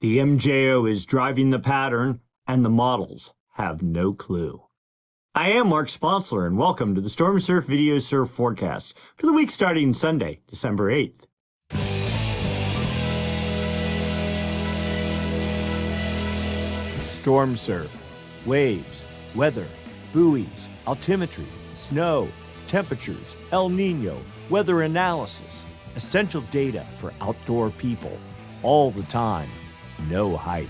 The MJO is driving the pattern, and the models have no clue. I am Mark Sponsler, and welcome to the Storm Surf Video Surf Forecast for the week starting Sunday, December 8th. Storm surf, waves, weather, buoys, altimetry, snow, temperatures, El Nino, weather analysis, essential data for outdoor people, all the time, no hype.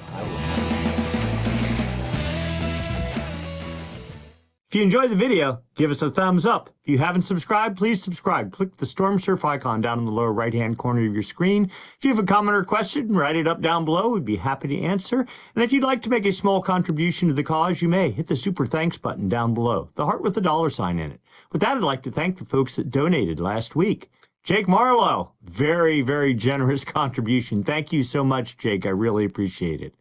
If you enjoyed the video, give us a thumbs up. If you haven't subscribed, please subscribe. Click the Storm Surf icon down in the lower right-hand corner of your screen. If you have a comment or question, write it up down below. We'd be happy to answer. And if you'd like to make a small contribution to the cause, you may hit the super thanks button down below, the heart with the $sign in it. With that, I'd like to thank the folks that donated last week. Jake Marlowe, very, very generous contribution. Thank you so much, Jake. I really appreciate it.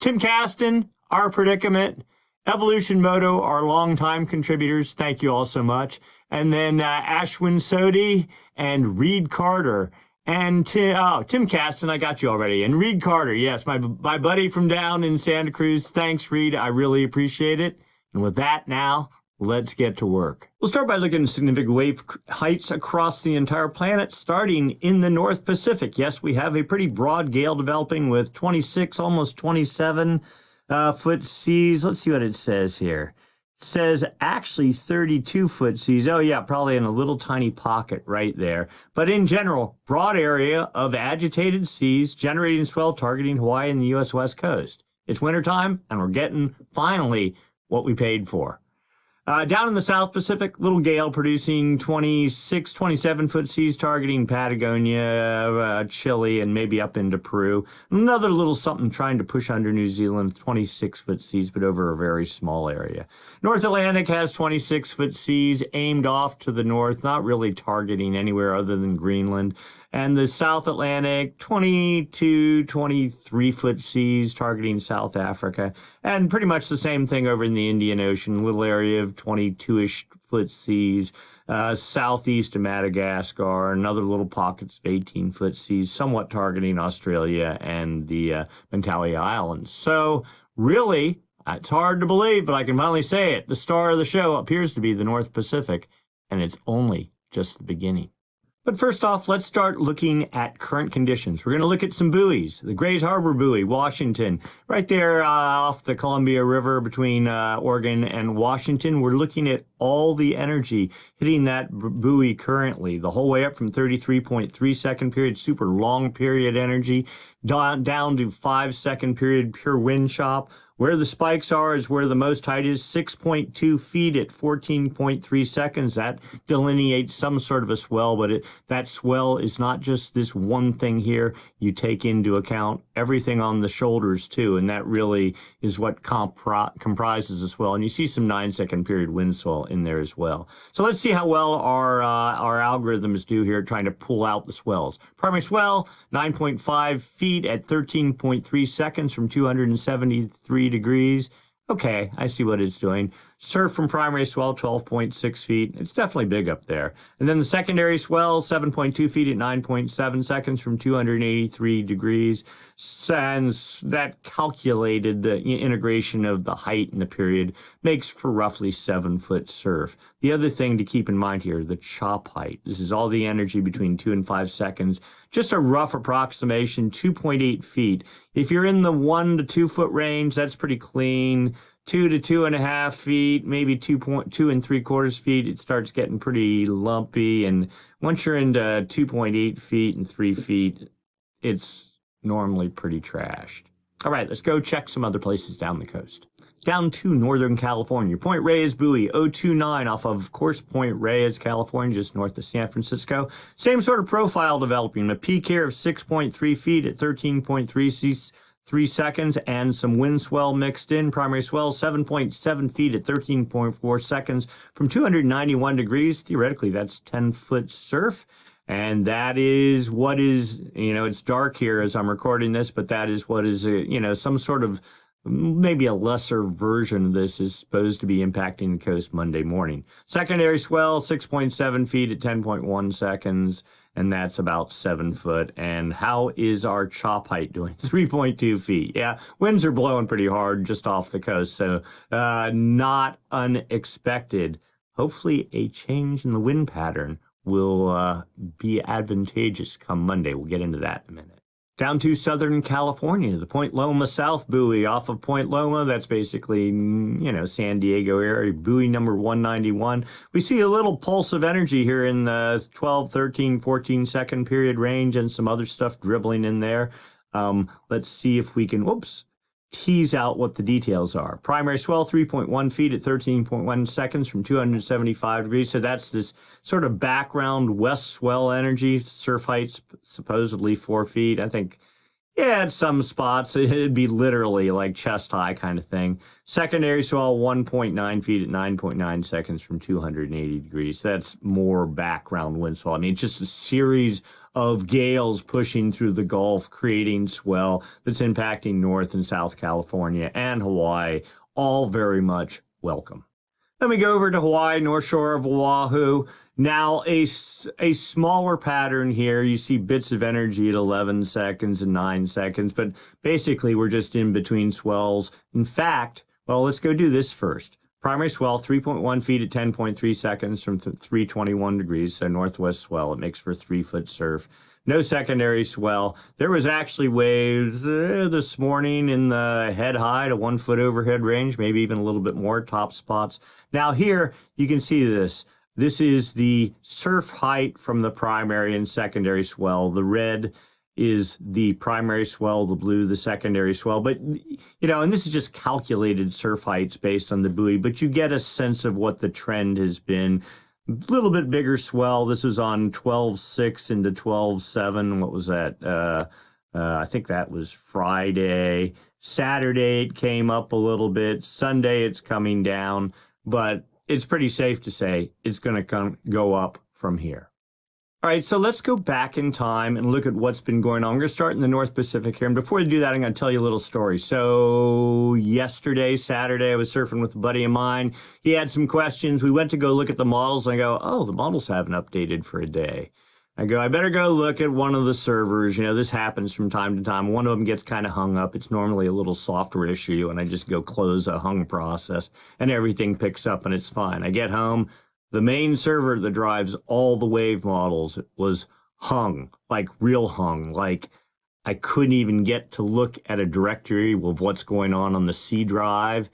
Tim Caston, Our Predicament, Evolution Moto, our longtime contributors, thank you all so much. And then Ashwin Sodhi and Reed Carter. And Tim Caston, I got you already. And Reed Carter, yes, my buddy from down in Santa Cruz. Thanks, Reed. I really appreciate it. And with that now, let's get to work. We'll start by looking at significant wave heights across the entire planet, starting in the North Pacific. Yes, we have a pretty broad gale developing with 26, almost 27 foot seas. Let's see what it says here. It says actually 32 foot seas. Oh yeah, probably in a little tiny pocket right there. But in general, broad area of agitated seas generating swell targeting Hawaii and the U.S. West Coast. It's wintertime, and we're getting, finally, what we paid for. Down in the South Pacific, little gale producing 26, 27 foot seas targeting Patagonia, Chile, and maybe up into Peru. Another little something trying to push under New Zealand, 26 foot seas, but over a very small area. North Atlantic has 26 foot seas aimed off to the north, not really targeting anywhere other than Greenland. And the South Atlantic, 22, 23 foot seas targeting South Africa. And pretty much the same thing over in the Indian Ocean, little area of 22-ish foot seas, southeast of Madagascar, another little pockets of 18 foot seas, somewhat targeting Australia and the Mentawai Islands. So really, it's hard to believe, but I can finally say it. The star of the show appears to be the North Pacific, and it's only just the beginning. But first off, let's start looking at current conditions. We're going to look at some buoys. The Grays Harbor Buoy, Washington, right there off the Columbia River between Oregon and Washington. We're looking at all the energy hitting that buoy currently, the whole way up from 33.3 second period, super long period energy, down to 5 second period pure wind chop. Where the spikes are is where the most height is, 6.2 feet at 14.3 seconds. That delineates some sort of a swell, but that swell is not just this one thing here. You take into account everything on the shoulders too, and that really is what comprises a swell. And you see some 9 second period wind swell in there as well. So let's see how well our algorithms do here trying to pull out the swells. Primary swell, 9.5 feet at 13.3 seconds from 273 degrees. Okay, I see what it's doing. Surf from primary swell, 12.6 feet. It's definitely big up there. And then the secondary swell, 7.2 feet at 9.7 seconds from 283 degrees. And that calculated the integration of the height and the period makes for roughly 7 foot surf. The other thing to keep in mind here, the chop height. This is all the energy between 2 and 5 seconds. Just a rough approximation, 2.8 feet. If you're in the 1 to 2 foot range, that's pretty clean. 2 to 2.5 feet, maybe 2 3/4 feet, it starts getting pretty lumpy. And once you're into 2.8 feet and 3 feet, it's normally pretty trashed. All right, let's go check some other places down the coast. Down to Northern California, Point Reyes Buoy, 029 off of course, Point Reyes, California, just north of San Francisco. Same sort of profile developing, a peak here of 6.3 feet at 13.3 seconds, and some wind swell mixed in. Primary swell, 7.7 feet at 13.4 seconds from 291 degrees. Theoretically, that's 10 foot surf. And that is what is, it's dark here as I'm recording this, but that is what is, some sort of maybe a lesser version of this is supposed to be impacting the coast Monday morning. Secondary swell, 6.7 feet at 10.1 seconds. and that's about 7 foot. And how is our chop height doing? 3.2 feet. Yeah, winds are blowing pretty hard just off the coast, so not unexpected. Hopefully a change in the wind pattern will be advantageous come Monday. We'll get into that in a minute. Down to Southern California, the Point Loma South buoy off of Point Loma. That's basically, San Diego area, buoy number 191. We see a little pulse of energy here in the 12, 13, 14 second period range and some other stuff dribbling in there. Let's see if we can, tease out what the details are. Primary swell, 3.1 feet at 13.1 seconds from 275 degrees. So that's this sort of background west swell energy. Surf heights supposedly 4 feet. I think, at some spots, it'd be literally like chest high kind of thing. Secondary swell, 1.9 feet at 9.9 seconds from 280 degrees. That's more background wind swell. I mean, it's just a series of gales pushing through the Gulf, creating swell that's impacting North and South California and Hawaii, all very much welcome. Then we go over to Hawaii, North Shore of Oahu. Now a smaller pattern here. You see bits of energy at 11 seconds and 9 seconds, but basically we're just in between swells. In fact, let's go do this first. Primary swell, 3.1 feet at 10.3 seconds from 321 degrees, so northwest swell. It makes for 3 foot surf. No secondary swell. There was actually waves this morning in the head high to 1 foot overhead range, maybe even a little bit more top spots. Now here, you can see this. This is the surf height from the primary and secondary swell. The red is the primary swell, the blue, the secondary swell. But, and this is just calculated surf heights based on the buoy, but you get a sense of what the trend has been. A little bit bigger swell. This was on 12.6 into 12.7. What was that? I think that was Friday. Saturday, it came up a little bit. Sunday, it's coming down. But it's pretty safe to say it's going to go up from here. All right, so let's go back in time and look at what's been going on. We're going to start in the North Pacific here. And before we do that, I'm going to tell you a little story. So yesterday, Saturday, I was surfing with a buddy of mine. He had some questions. We went to go look at the models. And I go, the models haven't updated for a day. I go, I better go look at one of the servers. This happens from time to time. One of them gets kind of hung up. It's normally a little software issue. And I just go close a hung process and everything picks up and it's fine. I get home. The main server that drives all the wave models was hung, like real hung. Like I couldn't even get to look at a directory of what's going on the C drive.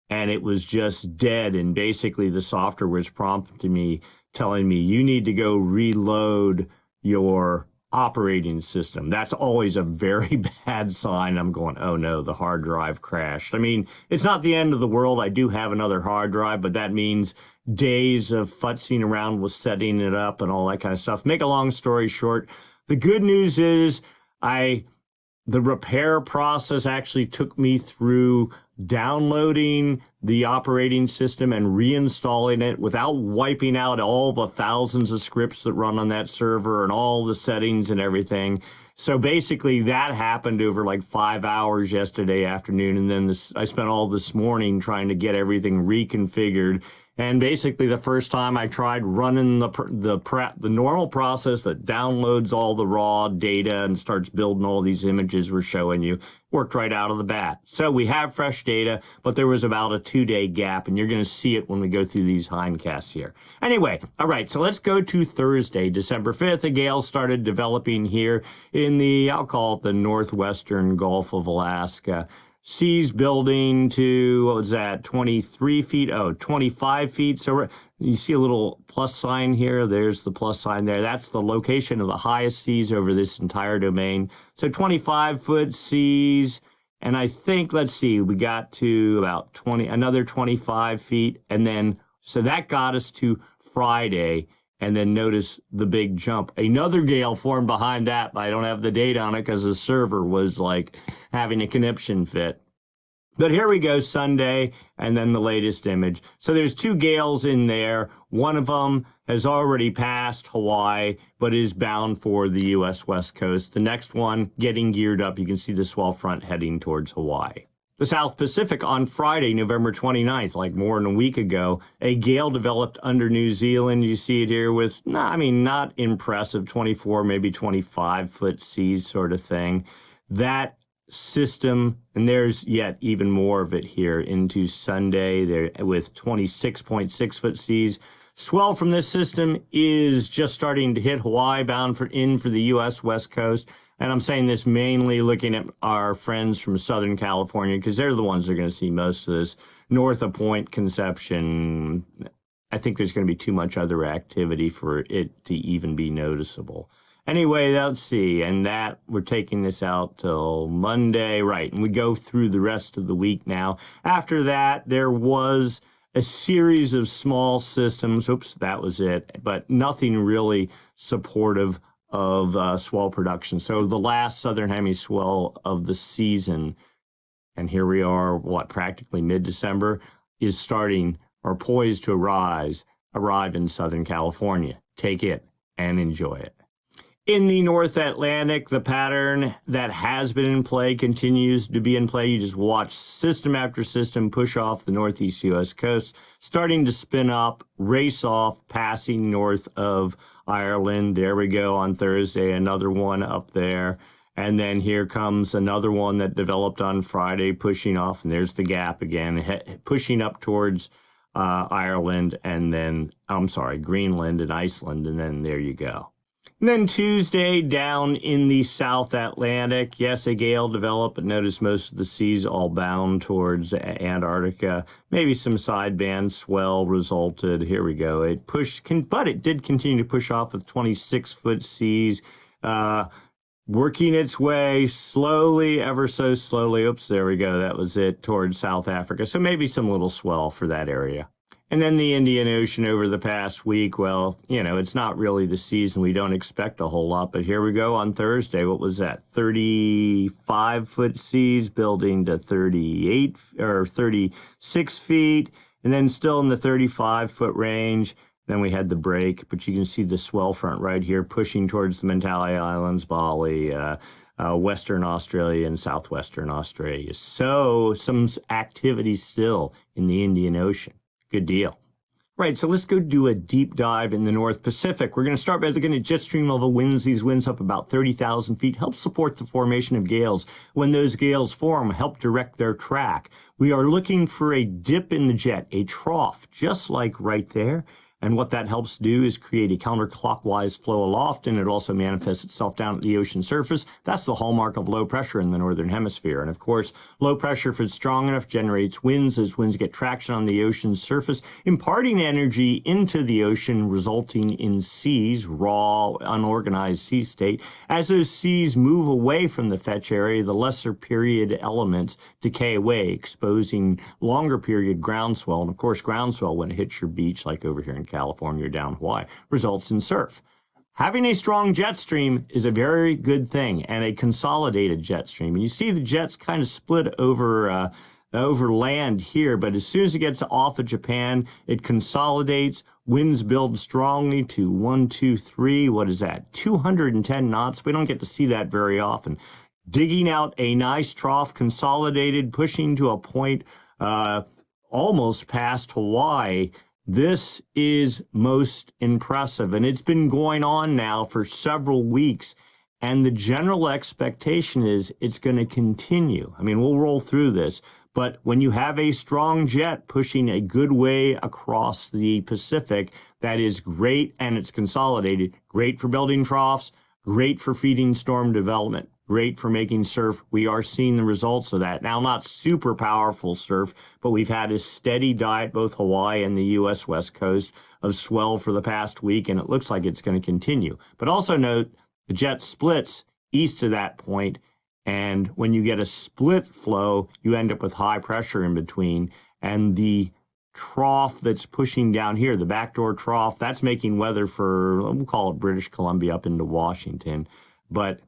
And it was just dead. And basically the software was prompting me, telling me, you need to go reload your operating system. That's always a very bad sign. I'm going, oh no, the hard drive crashed. I mean, it's not the end of the world. I do have another hard drive, but that means days of futzing around with setting it up and all that kind of stuff. Make a long story short, the good news is the repair process actually took me through downloading the operating system and reinstalling it without wiping out all the thousands of scripts that run on that server and all the settings and everything. So basically that happened over like 5 hours yesterday afternoon. And then I spent all this morning trying to get everything reconfigured. And basically the first time I tried running the normal process that downloads all the raw data and starts building all these images we're showing you, worked right out of the bat. So we have fresh data, but there was about a 2-day gap, and you're going to see it when we go through these hindcasts here. Anyway, all right, so let's go to Thursday, December 5th. A gale started developing here in I'll call it the northwestern Gulf of Alaska. Seas building to, 23 feet? 25 feet. So you see a little plus sign here. There's the plus sign there. That's the location of the highest seas over this entire domain. So 25-foot seas. And I think, let's see, we got to about another 25 feet. And then, so that got us to Friday. And then notice the big jump. Another gale formed behind that, but I don't have the date on it because the server was like having a conniption fit. But here we go, Sunday, and then the latest image. So there's 2 gales in there. One of them has already passed Hawaii, but is bound for the U.S. West Coast. The next one getting geared up. You can see the swell front heading towards Hawaii. The South Pacific on Friday, November 29th, like more than a week ago, a gale developed under New Zealand. You see it here with, not impressive 24, maybe 25-foot seas sort of thing. That system, and there's yet even more of it here into Sunday there with 26.6-foot seas. Swell from this system is just starting to hit Hawaii, bound for the U.S. West Coast. And I'm saying this mainly looking at our friends from Southern California, because they're the ones that are going to see most of this. North of Point Conception, I think there's going to be too much other activity for it to even be noticeable. Anyway, let's see. And that we're taking this out till Monday, right? And we go through the rest of the week now. After that, there was a series of small systems. Oops, that was it. But nothing really supportive of swell production. So the last southern hemi swell of the season, and here we are, practically mid-December, is starting or poised to arrive in Southern California. Take it and enjoy it. In the North Atlantic, the pattern that has been in play continues to be in play. You just watch system after system push off the northeast U.S. coast, starting to spin up, race off, passing north of Ireland. There we go on Thursday, another one up there. And then here comes another one that developed on Friday, pushing off. And there's the gap again, pushing up towards Ireland and then, Greenland and Iceland. And then there you go. And then Tuesday, down in the South Atlantic, yes, a gale developed, but notice most of the seas all bound towards Antarctica. Maybe some sideband swell resulted. Here we go. It pushed, but it did continue to push off with 26-foot seas, working its way slowly, ever so slowly. Oops, there we go. That was it, towards South Africa. So maybe some little swell for that area. And then the Indian Ocean over the past week, well, it's not really the season. We don't expect a whole lot. But here we go on Thursday. What was that? 35-foot seas building to 38 or 36 feet. And then still in the 35-foot range. Then we had the break. But you can see the swell front right here pushing towards the Mentawai Islands, Bali, Western Australia and Southwestern Australia. So some activity still in the Indian Ocean. Good deal. Right, so let's go do a deep dive in the North Pacific. We're going to start by looking at jet stream level winds. These winds up about 30,000 feet help support the formation of gales. When those gales form, help direct their track. We are looking for a dip in the jet, a trough, just like right there. And what that helps do is create a counterclockwise flow aloft, and it also manifests itself down at the ocean surface. That's the hallmark of low pressure in the northern hemisphere. And of course, low pressure, if it's strong enough, generates winds. Those winds get traction on the ocean surface, imparting energy into the ocean, resulting in seas, raw, unorganized sea state. As those seas move away from the fetch area, the lesser period elements decay away, exposing longer period groundswell. And of course, groundswell, when it hits your beach, like over here in California or down Hawaii, results in surf. Having a strong jet stream is a very good thing, and a consolidated jet stream. And you see the jets kind of split over land here, but as soon as it gets off of Japan, it consolidates. Winds build strongly to 210 knots. We don't get to see that very often. Digging out a nice trough, consolidated, pushing to a point almost past Hawaii. This is most impressive, and it's been going on now for several weeks, and the general expectation is it's going to continue. I mean, we'll roll through this, but when you have a strong jet pushing a good way across the Pacific, that is great, and it's consolidated. Great for building troughs, great for feeding storm development. Great for making surf. We are seeing the results of that. Now, not super powerful surf, but we've had a steady diet, both Hawaii and the U.S. West Coast, of swell for the past week, and it looks like it's going to continue. But also note, the jet splits east of that point, and when you get a split flow, you end up with high pressure in between, and the trough that's pushing down here, the backdoor trough, that's making weather for, we'll call it British Columbia up into Washington, but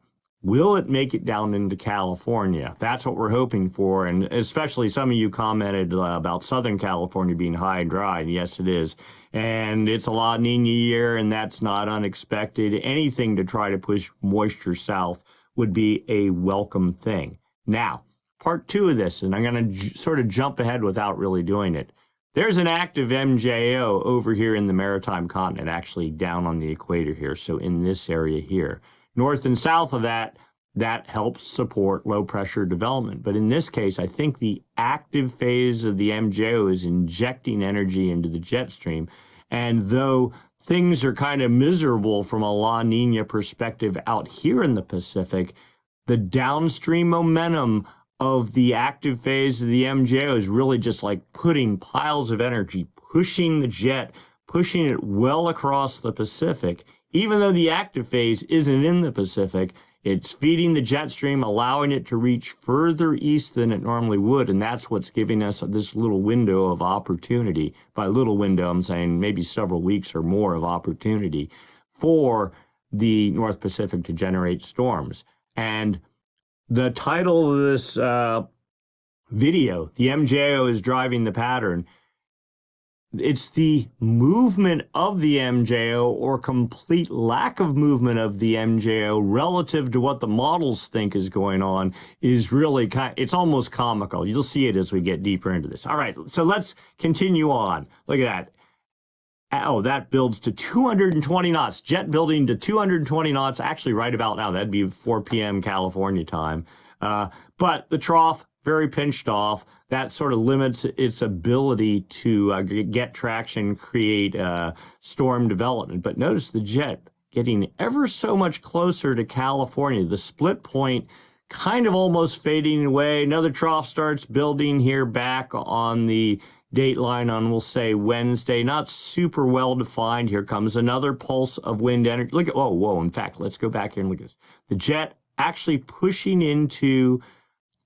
will it make it down into California? That's what we're hoping for, and especially some of you commented about Southern California being high and dry, and yes, it is. And it's a La Nina year, and that's not unexpected. Anything to try to push moisture south would be a welcome thing. Now, part two of this, and I'm going to sort of jump ahead without really doing it. There's an active MJO over here in the maritime continent, actually down on the equator here, so in this area here. North and south of that, that helps support low pressure development. But in this case, I think the active phase of the MJO is injecting energy into the jet stream. And though things are kind of miserable from a La Nina perspective out here in the Pacific, the downstream momentum of the active phase of the MJO is really just like putting piles of energy, pushing the jet, pushing it well across the Pacific. Even though the active phase isn't in the Pacific, it's feeding the jet stream, allowing it to reach further east than it normally would, and that's what's giving us this little window of opportunity. By little window, I'm saying maybe several weeks or more of opportunity for the North Pacific to generate storms. And the title of this video, "The MJO is Driving the Pattern," it's the movement of the MJO or complete lack of movement of the MJO relative to what the models think is going on is really it's almost comical. You'll see it as we get deeper into this. All right, so let's continue on. Look at that. Oh, that builds to 220 knots. Jet building to 220 knots, actually right about now. That'd be 4 p.m. California time. But the trough, very pinched off. That sort of limits its ability to get traction, create storm development. But notice the jet getting ever so much closer to California. The split point kind of almost fading away. Another trough starts building here back on the date line on, we'll say, Wednesday. Not super well defined. Here comes another pulse of wind energy. Look at, whoa. In fact, let's go back here and look at this. The jet actually pushing into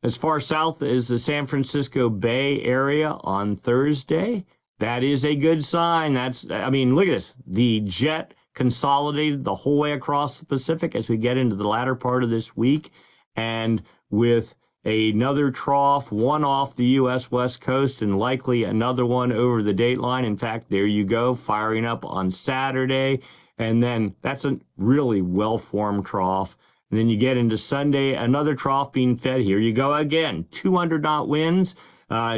as far south as the San Francisco Bay area on Thursday. That is a good sign. Look at this. The jet consolidated the whole way across the Pacific as we get into the latter part of this week. And with another trough, one off the U.S. West Coast and likely another one over the date line. In fact, there you go, firing up on Saturday. And then that's a really well-formed trough. And then you get into Sunday, another trough being fed. Here you go again, 200-knot winds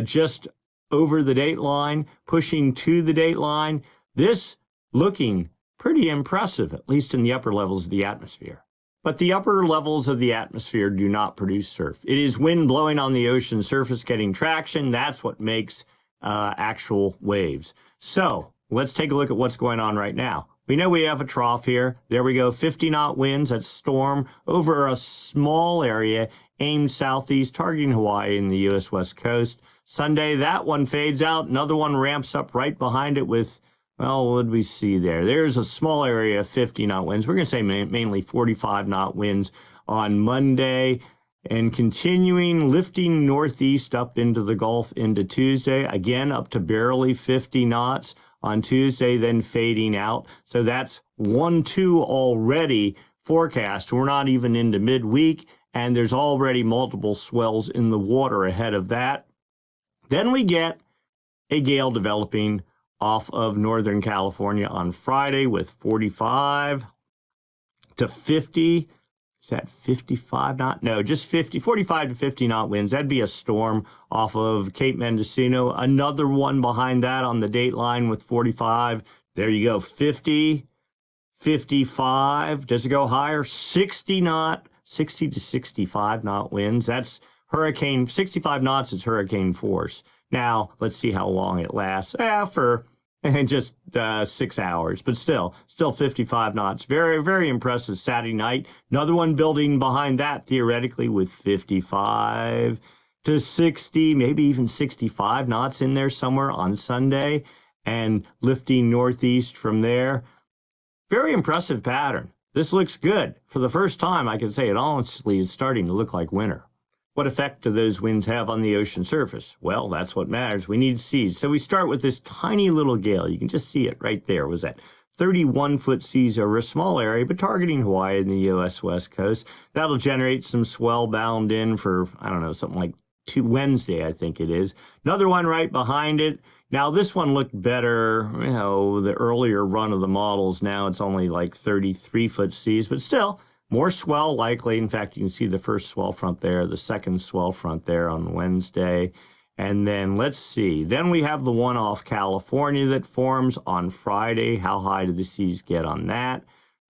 just over the date line, pushing to the date line. This looking pretty impressive, at least in the upper levels of the atmosphere. But the upper levels of the atmosphere do not produce surf. It is wind blowing on the ocean surface getting traction. That's what makes actual waves. So let's take a look at what's going on right now. We know we have a trough here. There we go, 50-knot winds. That's storm over a small area aimed southeast, targeting Hawaii and the U.S. West Coast. Sunday, that one fades out. Another one ramps up right behind it with, well, what did we see there? There's a small area of 50-knot winds. We're going to say mainly 45-knot winds on Monday. And continuing, lifting northeast up into the Gulf into Tuesday. Again, up to barely 50 knots on Tuesday, then fading out. So that's 1-2 already forecast. We're not even into midweek, and there's already multiple swells in the water ahead of that. Then we get a gale developing off of Northern California on Friday with 45 to 50. Is that 55 knot? No, just 45 to 50 knot winds. That'd be a storm off of Cape Mendocino. Another one behind that on the date line with 45. There you go, 50, 55. Does it go higher? 60 to 65 knot winds. That's hurricane, 65 knots is hurricane force. Now, let's see how long it lasts. For just 6 hours, but still 55 knots. Very, very impressive Saturday night. Another one building behind that, theoretically, with 55 to 60, maybe even 65 knots in there somewhere on Sunday, and lifting northeast from there. Very impressive pattern. This looks good. For the first time, I can say it honestly is starting to look like winter. What effect do those winds have on the ocean surface? Well, that's what matters. We need seas. So we start with this tiny little gale. You can just see it right there. Was that 31-foot seas over a small area, but targeting Hawaii and the U.S. West Coast. That'll generate some swell bound in for, I don't know, something like Wednesday, I think it is. Another one right behind it. Now, this one looked better, the earlier run of the models. Now it's only like 33-foot seas, but still, More swell likely. In fact, you can see the first swell front there, the second swell front there on Wednesday. And then let's see. Then we have the one off California that forms on Friday. How high do the seas get on that?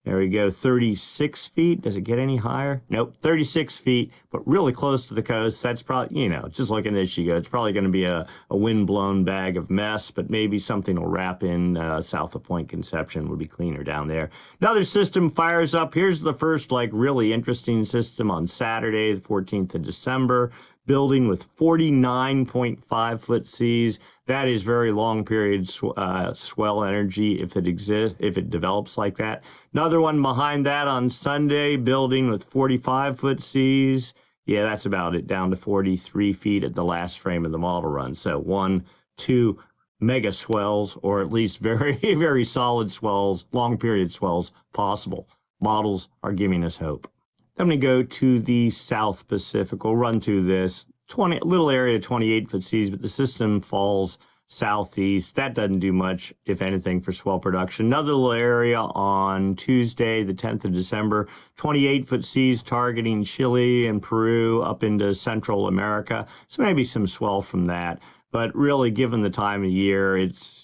There we go, 36 feet. Does it get any higher? Nope, 36 feet, but really close to the coast. That's probably, just looking at Michigan, it's probably going to be a wind-blown bag of mess, but maybe something will wrap in south of Point Conception. Would be cleaner down there. Another system fires up. Here's the first, really interesting system on Saturday, the 14th of December. Building with 49.5-foot seas. That is very long period swell energy if it develops like that. Another one behind that on Sunday, building with 45-foot seas. Yeah, that's about it, down to 43 feet at the last frame of the model run. So 1, 2 mega swells, or at least very, very solid swells, long period swells possible. Models are giving us hope. I'm going to go to the South Pacific. We'll run through this. Little area, 28-foot seas, but the system falls southeast. That doesn't do much, if anything, for swell production. Another little area on Tuesday, the 10th of December, 28-foot seas targeting Chile and Peru up into Central America. So maybe some swell from that. But really, given the time of year,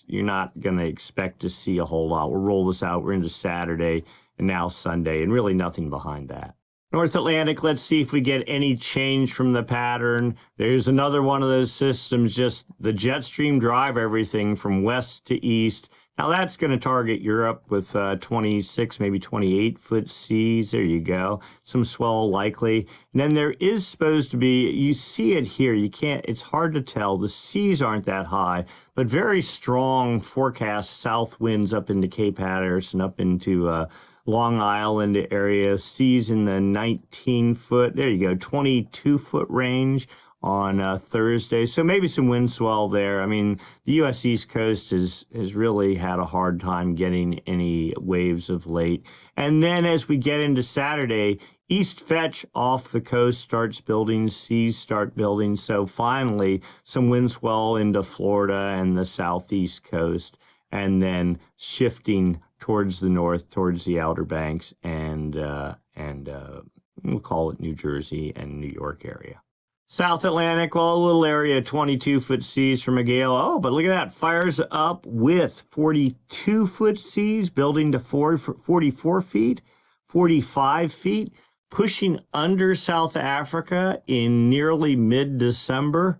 you're not going to expect to see a whole lot. We'll roll this out. We're into Saturday and now Sunday, and really nothing behind that. North Atlantic, let's see if we get any change from the pattern. There's another one of those systems, just the jet stream drive everything from west to east. Now that's going to target Europe with 26, maybe 28-foot seas. There you go. Some swell likely. And then there is supposed to be, you see it here, it's hard to tell. The seas aren't that high, but very strong forecast south winds up into Cape Hatteras and up into Long Island area, seas in the 19-foot, there you go, 22-foot range on Thursday. So maybe some wind swell there. I mean, the U.S. East Coast has really had a hard time getting any waves of late. And then as we get into Saturday, East Fetch off the coast starts building, seas start building. So finally, some wind swell into Florida and the southeast coast, and then shifting towards the north, towards the Outer Banks, and we'll call it New Jersey and New York area. South Atlantic, well, a little area, 22-foot seas from a gale. Oh, but look at that, fires up with 42-foot seas, building to 44 feet, 45 feet, pushing under South Africa in nearly mid-December.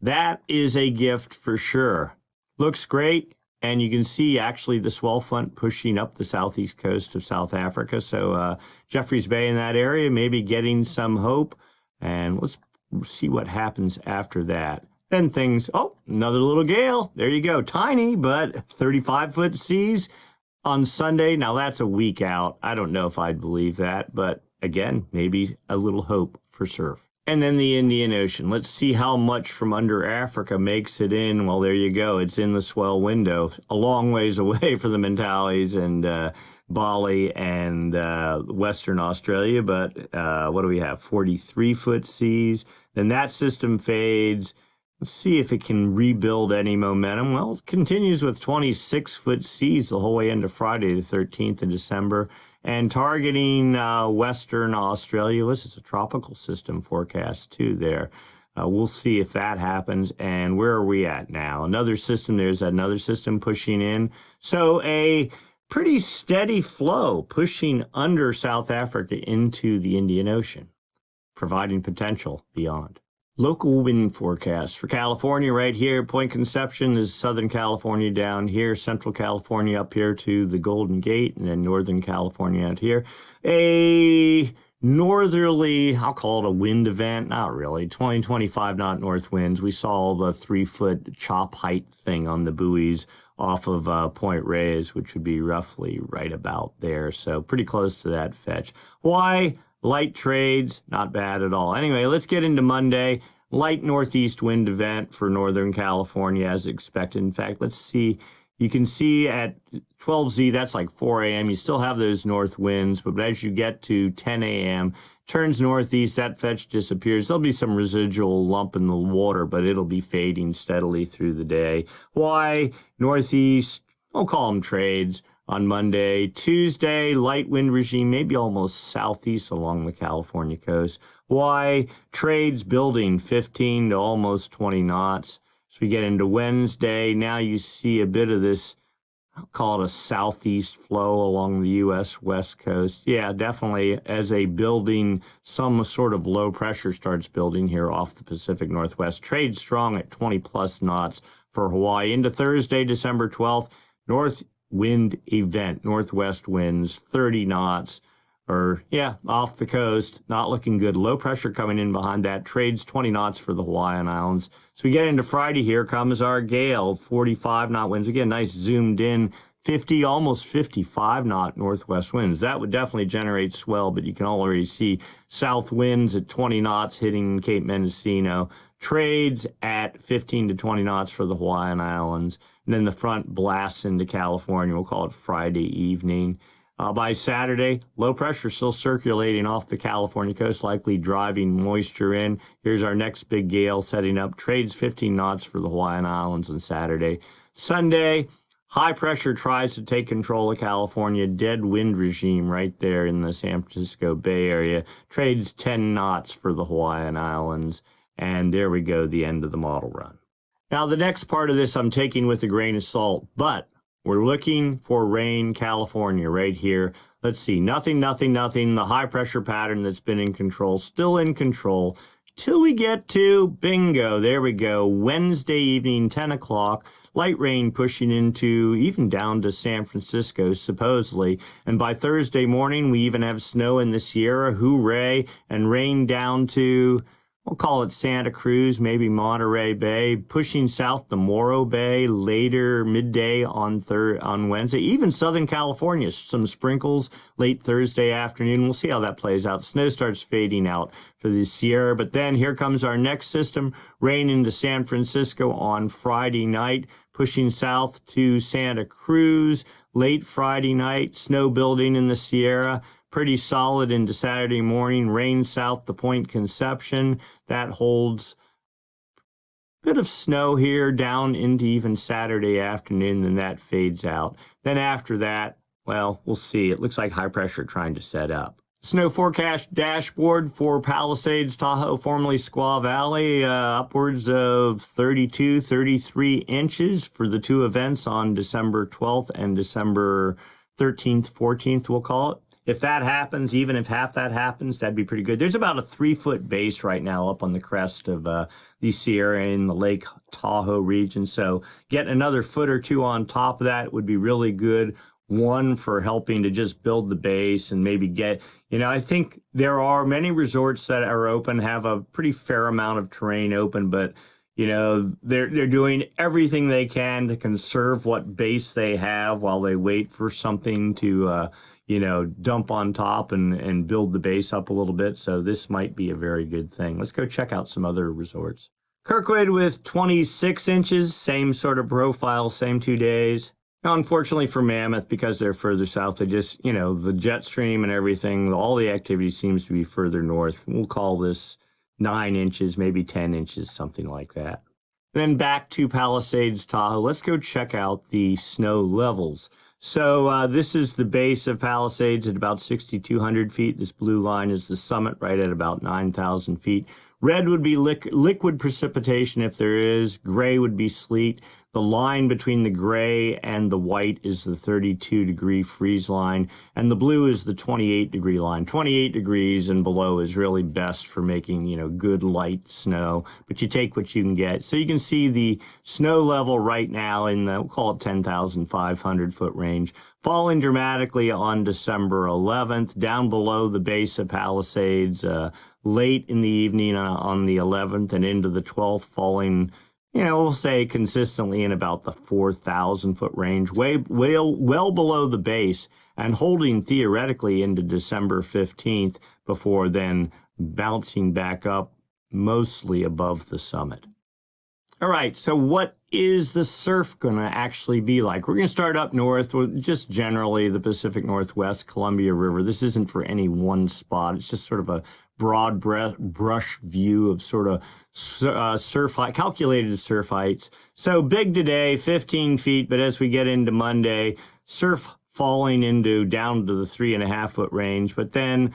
That is a gift for sure. Looks great. And you can see actually the swell front pushing up the southeast coast of South Africa. So Jeffreys Bay in that area, maybe getting some hope. And let's see what happens after that. Then another little gale. There you go. Tiny, but 35-foot seas on Sunday. Now that's a week out. I don't know if I'd believe that. But again, maybe a little hope for surf. And then the Indian Ocean. Let's see how much from under Africa makes it in. Well, there you go. It's in the swell window. A long ways away for the Mentawais and Bali and Western Australia. But what do we have? 43-foot seas. Then that system fades. Let's see if it can rebuild any momentum. Well, it continues with 26-foot seas the whole way into Friday, the 13th of December. And targeting Western Australia. This is a tropical system forecast too there. We'll see if that happens. And where are we at now? There's another system pushing in. So a pretty steady flow pushing under South Africa into the Indian Ocean, providing potential beyond. Local wind forecast for California right here. Point Conception is Southern California down here, Central California up here to the Golden Gate, and then Northern California out here. A northerly, I'll call it a wind event. Not really. 20-25 knot north winds. We saw the 3-foot chop height thing on the buoys off of Point Reyes, which would be roughly right about there. So pretty close to that fetch. Why? Light trades, not bad at all. Anyway, let's get into Monday. Light northeast wind event for Northern California as expected. In fact, let's see. You can see at 12Z, that's like 4 a.m. You still have those north winds, but as you get to 10 a.m., turns northeast, that fetch disappears. There'll be some residual lump in the water, but it'll be fading steadily through the day. Why? Northeast, we'll call them trades. on Monday. Tuesday, light wind regime, maybe almost southeast along the California coast. Hawaii, trades building 15 to almost 20 knots. As we get into Wednesday, now you see a bit of this, I'll call it a southeast flow along the U.S. West Coast. Yeah, definitely as a building, some sort of low pressure starts building here off the Pacific Northwest. Trade strong at 20 plus knots for Hawaii. Into Thursday, December 12th, north wind event, northwest winds, 30 knots. Off the coast, not looking good. Low pressure coming in behind that. Trades 20 knots for the Hawaiian Islands. So we get into Friday, here comes our gale, 45 knot winds. Again, nice zoomed in, 50, almost 55 knot northwest winds. That would definitely generate swell, but you can already see south winds at 20 knots hitting Cape Mendocino. Trades at 15 to 20 knots for the Hawaiian Islands. And then the front blasts into California. We'll call it Friday evening. By Saturday, low pressure still circulating off the California coast, likely driving moisture in. Here's our next big gale setting up. Trades 15 knots for the Hawaiian Islands on Saturday. Sunday, high pressure tries to take control of California. Dead wind regime right there in the San Francisco Bay Area. Trades 10 knots for the Hawaiian Islands. And there we go, the end of the model run. Now, the next part of this I'm taking with a grain of salt, but we're looking for rain, California, right here. Let's see, nothing. The high pressure pattern that's been in control, still in control, till we get to bingo. There we go. Wednesday evening, 10 o'clock. Light rain pushing into even down to San Francisco, supposedly. And by Thursday morning, we even have snow in the Sierra, hooray, and rain down to, we'll call it Santa Cruz, maybe Monterey Bay, pushing south to Morro Bay later midday on Wednesday. Even Southern California, some sprinkles late Thursday afternoon. We'll see how that plays out. Snow starts fading out for the Sierra, but then here comes our next system, rain into San Francisco on Friday night, pushing south to Santa Cruz late Friday night, snow building in the Sierra. Pretty solid into Saturday morning, rain south to Point Conception. That holds a bit of snow here down into even Saturday afternoon, then that fades out. Then after that, well, we'll see. It looks like high pressure trying to set up. Snow forecast dashboard for Palisades, Tahoe, formerly Squaw Valley, upwards of 32, 33 inches for the two events on December 12th and December 13th, 14th, we'll call it. If that happens, even if half that happens, that'd be pretty good. There's about a 3-foot base right now up on the crest of the Sierra in the Lake Tahoe region. So getting another foot or two on top of that would be really good. One, for helping to just build the base and maybe get, I think there are many resorts that are open, have a pretty fair amount of terrain open, but they're doing everything they can to conserve what base they have while they wait for something to dump on top and build the base up a little bit. So this might be a very good thing. Let's go check out some other resorts. Kirkwood with 26 inches, same sort of profile, same 2 days. Now, unfortunately for Mammoth, because they're further south, they just, the jet stream and everything, all the activity seems to be further north. We'll call this 9 inches, maybe 10 inches, something like that. Then back to Palisades, Tahoe. Let's go check out the snow levels. So this is the base of Palisades at about 6,200 feet. This blue line is the summit right at about 9,000 feet. Red would be liquid precipitation if there is. Gray would be sleet. The line between the gray and the white is the 32-degree freeze line, and the blue is the 28-degree line. 28 degrees and below is really best for making, good light snow, but you take what you can get. So you can see the snow level right now in the, we'll call it 10,500 foot range, falling dramatically on December 11th, down below the base of Palisades, late in the evening on the 11th and into the 12th, falling, we'll say consistently in about the 4,000 foot range, well below the base, and holding theoretically into December 15th before then bouncing back up mostly above the summit. All right, so what is the surf going to actually be like? We're going to start up north, just generally the Pacific Northwest, Columbia River. This isn't for any one spot. It's just sort of a broad brush view of sort of surf height, calculated surf heights. So big today, 15 feet, but as we get into Monday, surf falling into down to the 3.5-foot range. But then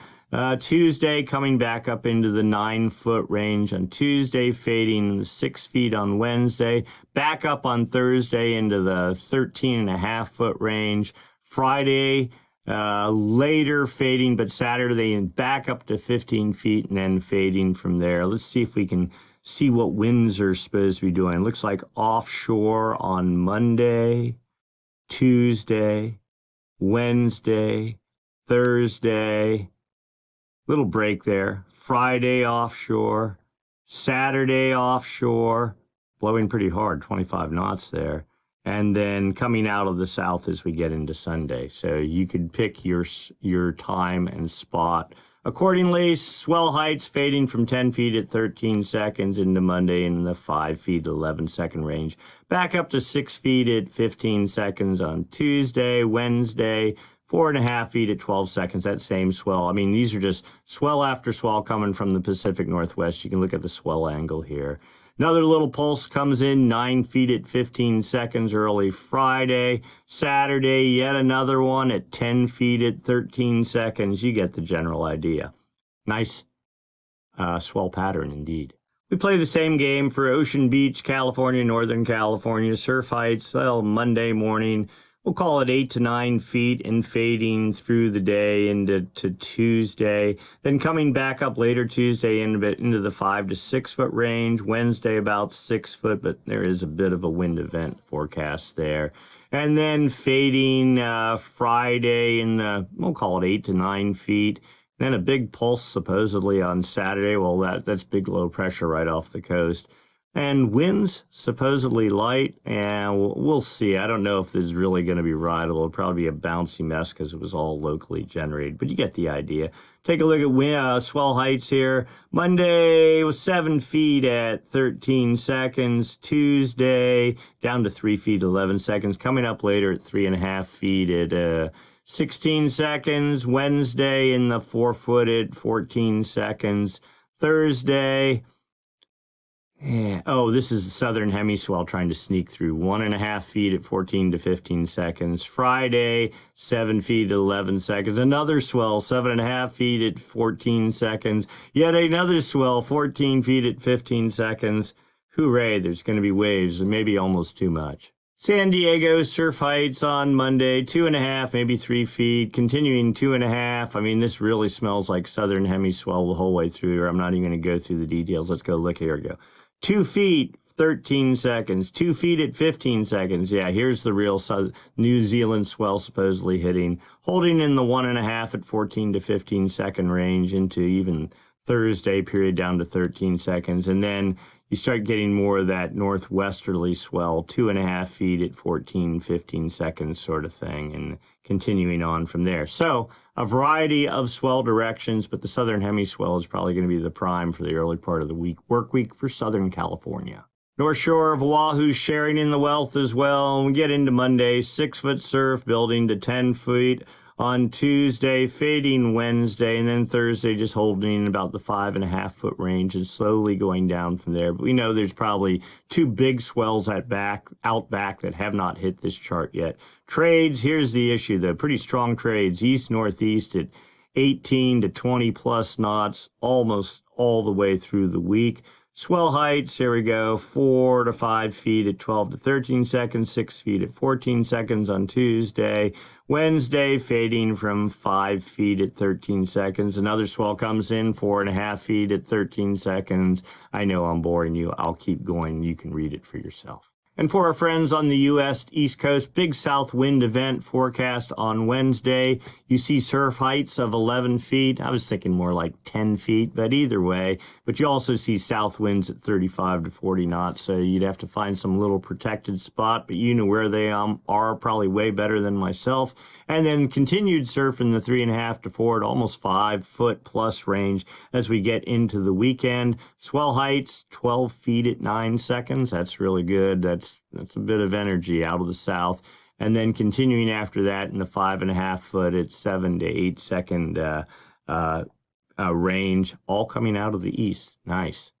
Tuesday coming back up into the 9-foot range on Tuesday, fading in the 6 feet on Wednesday, back up on Thursday into the 13.5-foot range. Friday, later fading, but Saturday back up to 15 feet and then fading from there. Let's see if we can see what winds are supposed to be doing. It looks like offshore on Monday, Tuesday, Wednesday, Thursday, little break there. Friday offshore, Saturday offshore, blowing pretty hard, 25 knots there. And then coming out of the south as we get into Sunday. So you could pick your time and spot accordingly. Swell heights fading from 10 feet at 13 seconds into Monday in the 5 feet 11 second range. Back up to 6 feet at 15 seconds on Tuesday, Wednesday, 4.5 feet at 12 seconds, that same swell. I mean, these are just swell after swell coming from the Pacific Northwest. You can look at the swell angle here. Another little pulse comes in 9 feet at 15 seconds early Friday. Saturday, yet another one at 10 feet at 13 seconds. You get the general idea. Nice swell pattern indeed. We play the same game for Ocean Beach, California, Northern California. Surf heights, well, Monday morning. We'll call it 8 to 9 feet and fading through the day into Tuesday. Then coming back up later Tuesday into the 5 to 6 foot range. Wednesday about 6 foot, but there is a bit of a wind event forecast there. And then fading Friday in the, we'll call it 8 to 9 feet. Then a big pulse supposedly on Saturday. Well, that's big low pressure right off the coast. And winds supposedly light, and we'll see. I don't know if this is really going to be rideable. It'll probably be a bouncy mess because it was all locally generated, but you get the idea. Take a look at swell heights here. Monday was 7 feet at 13 seconds. Tuesday down to 3 feet 11 seconds. Coming up later at 3.5 feet at 16 seconds. Wednesday in the 4 foot at 14 seconds. Thursday. Yeah. Oh, this is the southern hemiswell trying to sneak through. 1.5 feet at 14 to 15 seconds. Friday, 7 feet at 11 seconds. Another swell, 7.5 feet at 14 seconds. Yet another swell, 14 feet at 15 seconds. Hooray, there's going to be waves, and maybe almost too much. San Diego surf heights on Monday, 2.5, maybe 3 feet, continuing 2.5. I mean, this really smells like southern hemiswell the whole way through here. I'm not even going to go through the details. Let's go look. Here we go. 2 feet, 13 seconds. 2 feet at 15 seconds. Yeah, here's the real New Zealand swell supposedly hitting. Holding in the 1.5 at 14 to 15 second range into even Thursday period down to 13 seconds. And then you start getting more of that northwesterly swell, 2.5 feet at 14, 15 seconds sort of thing, and continuing on from there. So a variety of swell directions, but the southern hemiswell is probably going to be the prime for the early part of the work week for Southern California. North shore of Oahu sharing in the wealth as well. We get into Monday, 6 foot surf building to 10 feet. On Tuesday, fading Wednesday, and then Thursday just holding about the 5.5 foot range and slowly going down from there. But we know there's probably 2 big swells out back that have not hit this chart yet. Trades, here's the issue though. Pretty strong trades, east-northeast at 18 to 20 plus knots almost all the way through the week. Swell heights, here we go, 4 to 5 feet at 12 to 13 seconds, 6 feet at 14 seconds on Tuesday. Wednesday, fading from 5 feet at 13 seconds. Another swell comes in, 4.5 feet at 13 seconds. I know I'm boring you. I'll keep going. You can read it for yourself. And for our friends on the U.S. East Coast, big south wind event forecast on Wednesday. You see surf heights of 11 feet. I was thinking more like 10 feet, but either way. But you also see south winds at 35 to 40 knots, so you'd have to find some little protected spot, but you know where they are, probably way better than myself. And then continued surf in the 3.5 to 4 to almost 5 foot plus range as we get into the weekend. Swell heights, 12 feet at 9 seconds. That's really good. That's a bit of energy out of the south. And then continuing after that in the 5.5 foot at 7 to 8 second range, all coming out of the east. Nice.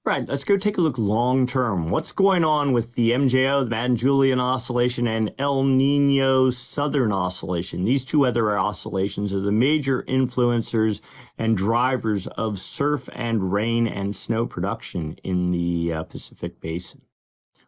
Right, let's go take a look long term. What's going on with the MJO, the Madden-Julian Oscillation, and El Nino Southern Oscillation? These two other oscillations are the major influencers and drivers of surf and rain and snow production in the Pacific Basin.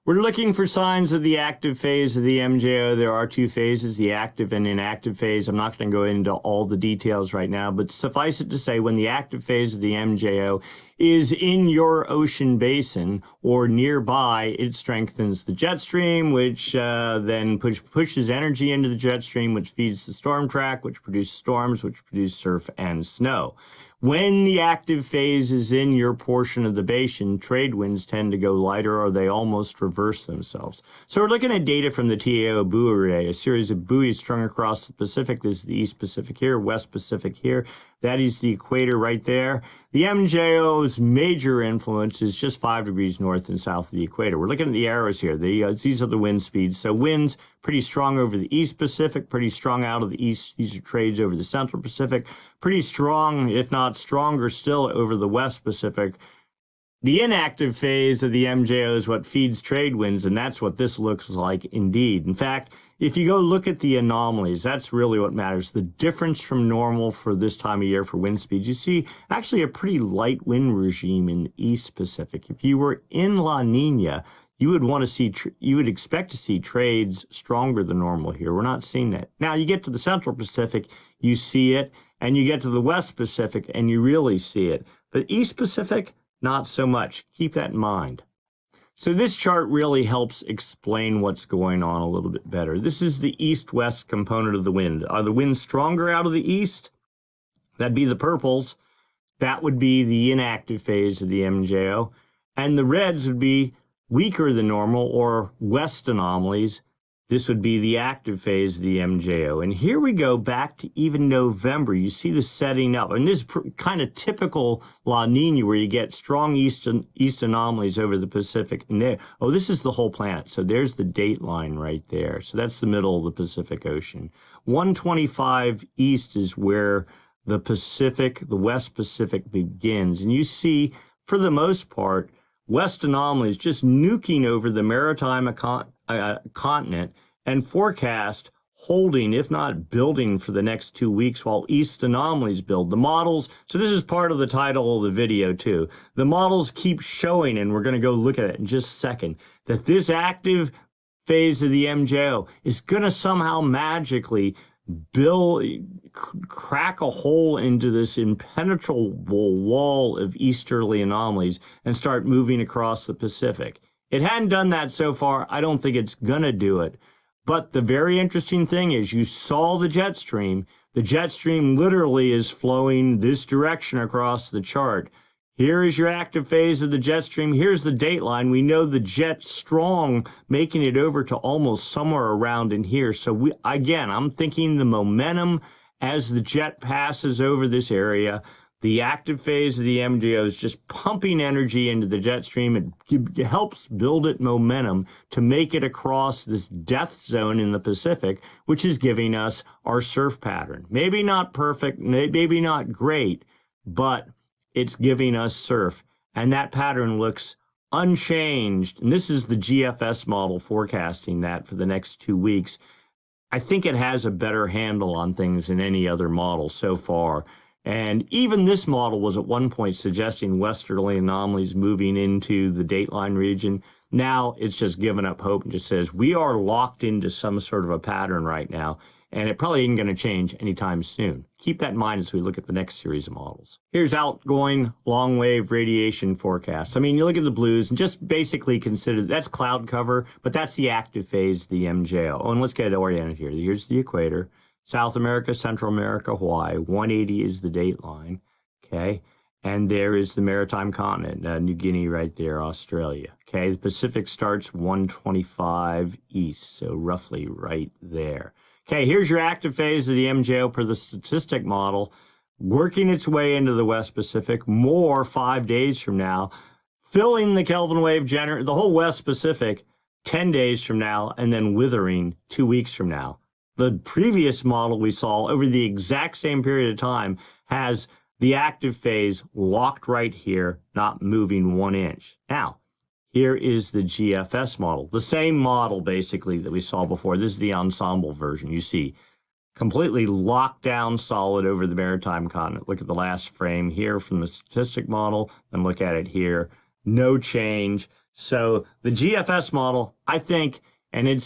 We're looking for signs of the active phase of the MJO. There are two phases, the active and inactive phase. I'm not going to go into all the details right now, but suffice it to say, when the active phase of the MJO is in your ocean basin or nearby, it strengthens the jet stream, which then pushes energy into the jet stream, which feeds the storm track, which produces storms, which produce surf and snow. When the active phase is in your portion of the basin, trade winds tend to go lighter or they almost reverse themselves. So we're looking at data from the Tao buoy array, a series of buoys strung across the Pacific. This is the East Pacific here, West Pacific here. That is the equator right there. The MJO's major influence is just 5 degrees north and south of the equator. We're looking at the arrows here. These are the wind speeds. So winds pretty strong over the East Pacific, pretty strong out of the east. These are trades over the Central Pacific, pretty strong, if not stronger still, over the West Pacific. The inactive phase of the MJO is what feeds trade winds, and that's what this looks like indeed. In fact, if you go look at the anomalies, that's really what matters. The difference from normal for this time of year for wind speeds, you see actually a pretty light wind regime in the East Pacific. If you were in La Nina, you would want to see, you would expect to see trades stronger than normal here. We're not seeing that. Now you get to the Central Pacific, you see it, and you get to the West Pacific, and you really see it. But East Pacific, not so much. Keep that in mind. So this chart really helps explain what's going on a little bit better. This is the east-west component of the wind. Are the winds stronger out of the east? That'd be the purples. That would be the inactive phase of the MJO. And the reds would be weaker than normal or west anomalies. This would be the active phase of the MJO. And here we go back to even November. You see the setting up. And this is kind of typical La Nina where you get strong east anomalies over the Pacific. And there, oh, this is the whole planet. So there's the date line right there. So that's the middle of the Pacific Ocean. 125 east is where the Pacific, the West Pacific begins. And you see, for the most part, west anomalies just nuking over the maritime continent and forecast holding, if not building, for the next 2 weeks while east anomalies build. The models, so this is part of the title of the video too. The models keep showing, and we're going to go look at it in just a second, that this active phase of the MJO is going to somehow magically crack a hole into this impenetrable wall of easterly anomalies and start moving across the Pacific. It hadn't done that so far. I don't think it's going to do it. But the very interesting thing is you saw the jet stream. The jet stream literally is flowing this direction across the chart. Here is your active phase of the jet stream. Here's the date line. We know the jet's strong, making it over to almost somewhere around in here. So I'm thinking the momentum as the jet passes over this area, the active phase of the MJO is just pumping energy into the jet stream. It helps build it momentum to make it across this death zone in the Pacific, which is giving us our surf pattern. Maybe not perfect, maybe not great, but it's giving us surf. And that pattern looks unchanged. And this is the GFS model forecasting that for the next 2 weeks. I think it has a better handle on things than any other model so far. And even this model was at one point suggesting westerly anomalies moving into the dateline region. Now it's just given up hope and just says we are locked into some sort of a pattern right now, and it probably isn't going to change anytime soon. Keep that in mind as we look at the next series of models. Here's outgoing long wave radiation forecasts. I mean, you look at the blues and just basically consider that's cloud cover, but that's the active phase, the MJO. Oh, and let's get it oriented here. Here's the equator. South America, Central America, Hawaii. 180 is the date line, okay? And there is the maritime continent, New Guinea right there, Australia, okay? The Pacific starts 125 east, so roughly right there. Okay, here's your active phase of the MJO per the statistic model, working its way into the West Pacific, more 5 days from now, filling the Kelvin wave generator, the whole West Pacific 10 days from now, and then withering 2 weeks from now. The previous model we saw over the exact same period of time has the active phase locked right here, not moving 1 inch. Now, here is the GFS model, the same model basically that we saw before. This is the ensemble version. You see completely locked down solid over the maritime continent. Look at the last frame here from the statistic model and look at it here. No change. So the GFS model, I think, and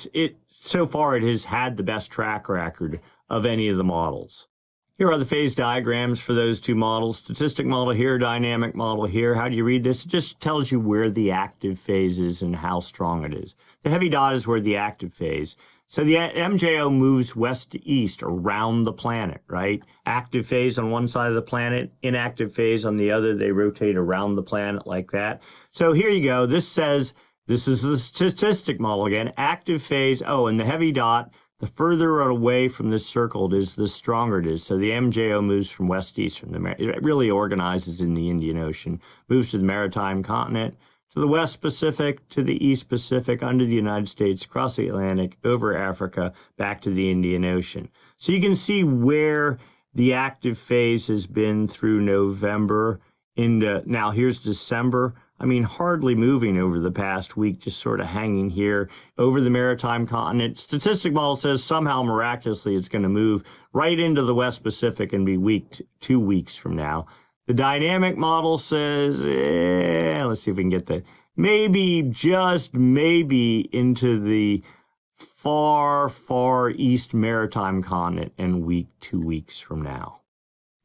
so far it has had the best track record of any of the models. Here are the phase diagrams for those two models. Statistic model here, dynamic model here. How do you read this? It just tells you where the active phase is and how strong it is. The heavy dot is where the active phase. So the MJO moves west to east around the planet, right? Active phase on one side of the planet, inactive phase on the other. They rotate around the planet like that. So here you go. This says, this is the statistic model again. Active phase, and the heavy dot, the further away from this circle it is, the stronger it is. So the MJO moves from west to east. It really organizes in the Indian Ocean, moves to the maritime continent, to the West Pacific, to the East Pacific, under the United States, across the Atlantic, over Africa, back to the Indian Ocean. So you can see where the active phase has been through November into, now here's December. I mean, hardly moving over the past week, just sort of hanging here over the maritime continent. Statistic model says somehow miraculously it's going to move right into the West Pacific and be 2 weeks from now. The dynamic model says, let's see if we can get that, maybe, just maybe into the far, far east maritime continent in 2 weeks from now.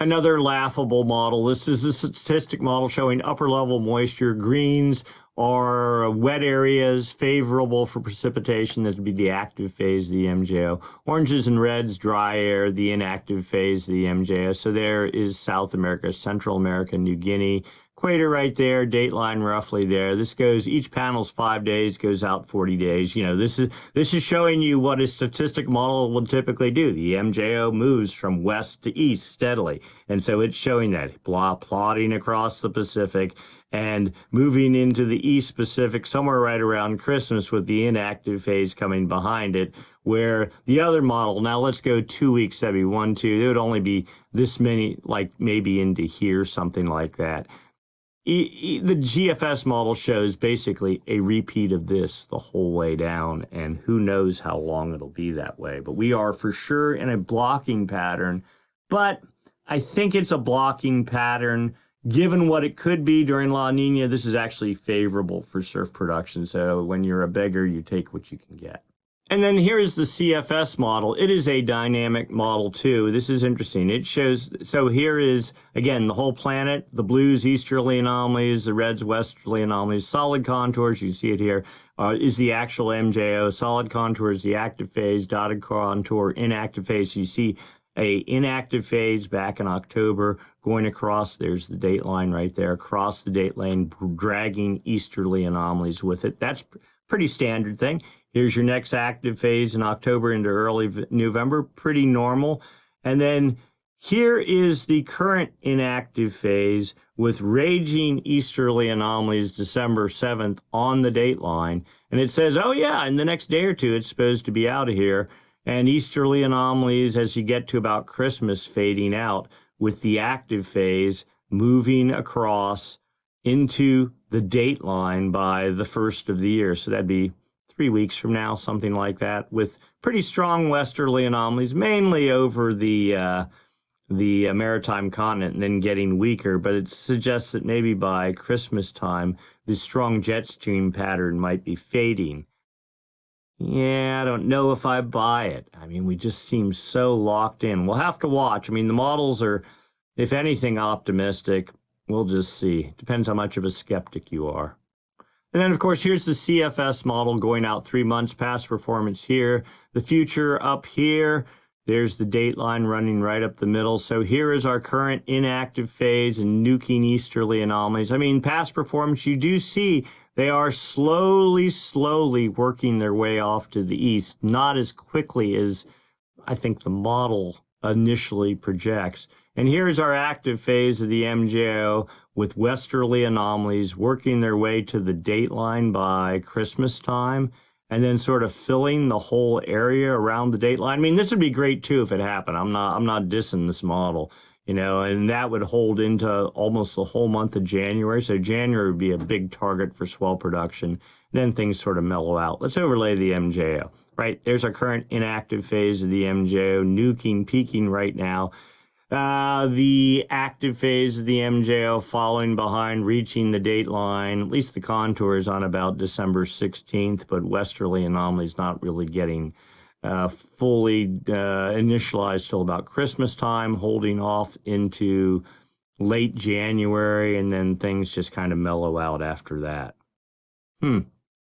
Another laughable model. This is a statistic model showing upper level moisture. Greens are wet areas favorable for precipitation. That would be the active phase of the MJO. Oranges and reds, dry air, the inactive phase of the MJO. So there is South America, Central America, New Guinea. Equator right there, date line roughly there. This goes, each panel's 5 days, goes out 40 days. You know, this is showing you what a statistic model will typically do. The MJO moves from west to east steadily. And so it's showing that, plotting across the Pacific and moving into the East Pacific somewhere right around Christmas with the inactive phase coming behind it, where the other model, now let's go 2 weeks, that'd be 1, 2, it would only be this many, like maybe into here, something like that. The GFS model shows basically a repeat of this the whole way down, and who knows how long it'll be that way. But we are for sure in a blocking pattern, but I think it's a blocking pattern. Given what it could be during La Nina, this is actually favorable for surf production. So when you're a beggar, you take what you can get. And then here's the CFS model. It is a dynamic model too. This is interesting. It shows, so here is, again, the whole planet, the blues, easterly anomalies, the reds, westerly anomalies, solid contours, you see it here, is the actual MJO. Solid contours, the active phase, dotted contour, inactive phase. You see a inactive phase back in October going across, there's the date line right there, across the date line, dragging easterly anomalies with it. That's pretty standard thing. Here's your next active phase in October into early November, pretty normal. And then here is the current inactive phase with raging easterly anomalies December 7th on the date line. And it says, oh yeah, in the next day or two, it's supposed to be out of here. And easterly anomalies as you get to about Christmas fading out with the active phase moving across into the date line by the first of the year. So that'd be 3 weeks from now, something like that, with pretty strong westerly anomalies, mainly over the maritime continent, and then getting weaker. But it suggests that maybe by Christmas time, the strong jet stream pattern might be fading. Yeah, I don't know if I buy it. I mean, we just seem so locked in. We'll have to watch. I mean, the models are, if anything, optimistic. We'll just see. Depends how much of a skeptic you are. And then, of course, here's the CFS model going out 3 months, past performance here, the future up here. There's the date line running right up the middle. So here is our current inactive phase and nuking easterly anomalies. I mean, past performance, you do see they are slowly working their way off to the east, not as quickly as I think the model initially projects. And here's our active phase of the MJO with westerly anomalies working their way to the date line by Christmas time, and then sort of filling the whole area around the date line. I mean, this would be great too if it happened. I'm not dissing this model. and that would hold into almost the whole month of January. So January would be a big target for swell production. Then things sort of mellow out. Let's overlay the MJO, right? There's our current inactive phase of the MJO, nuking, peaking right now. The active phase of the MJO following behind, reaching the date line. At least the contour is on about December 16th, but westerly anomaly is not really getting fully initialized till about Christmas time, holding off into late January, and then things just kind of mellow out after that.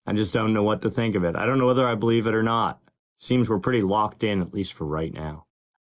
I just don't know what to think of it. I don't know whether I believe it or not. Seems we're pretty locked in, at least for right now.